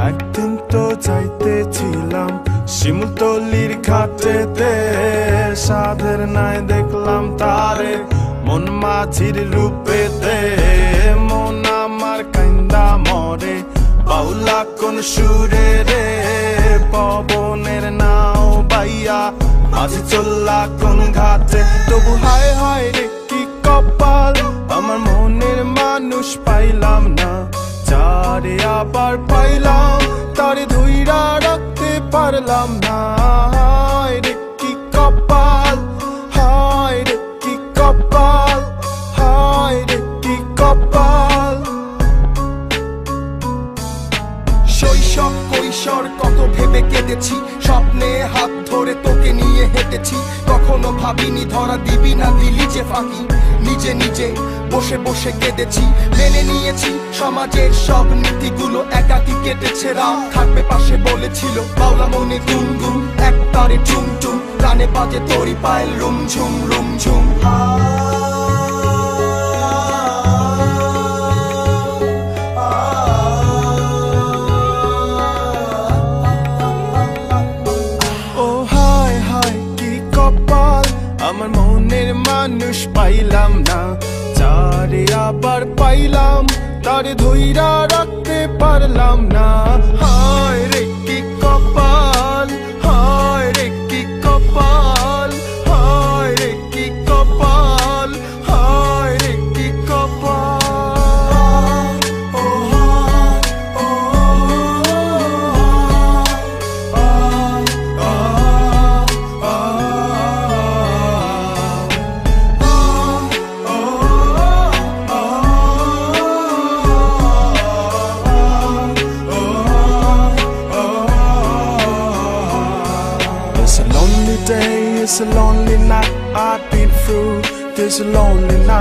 একদিন তো যাইতেছিলাম শিমুলতলির ঘাটেতে, সাধের নাই দেখলাম তারে মন মাঝির রূপেতে। মন আমার কান্দা মরে বাউলা কোন সুরে রে, পবনের নাও বাইয়া মাঝি চললা কোন ঘাটে। তবু হায় হায় রে কি কপাল, আমার মনের মানুষ পাইলাম না, যারে আবার পাইলাম তারে ধইরা রাখতে পারলাম না। হায় রে কি কপাল, হায় রে কি কপাল, হায় রে কি কপাল। শৈশব কৈশোর কত ভেবে কেঁদেছি, স্বপ্নে হাত ধরে তোকে নিয়ে হেঁটেছি। কখনো ভাবিনি ধরা দিবি না, দিলি যে ফাঁকি। নিজে নিজে বসে বসে কেঁদেছি, মেনে নিয়েছি সমাজের সব নীতিগুলো। একাকি কেটেছে রাত, থাকবে পাশে বলেছিল। বাউলা মনে গুনগুন, এক তারে টুম টুম, কানে বাজে তোরি পায়ের রুমঝুম রুমঝুম। আমার মনের মানুষ পাইলাম না, যারে আবার পাইলাম তারে ধইরা রাখতে পারলাম না। হায় রে কি কপাল, হায় রে কি কপাল, হায় রে কি কপাল, হায় রে কি কপাল। It's a lonely day, it's a lonely night. I've been through this lonely night.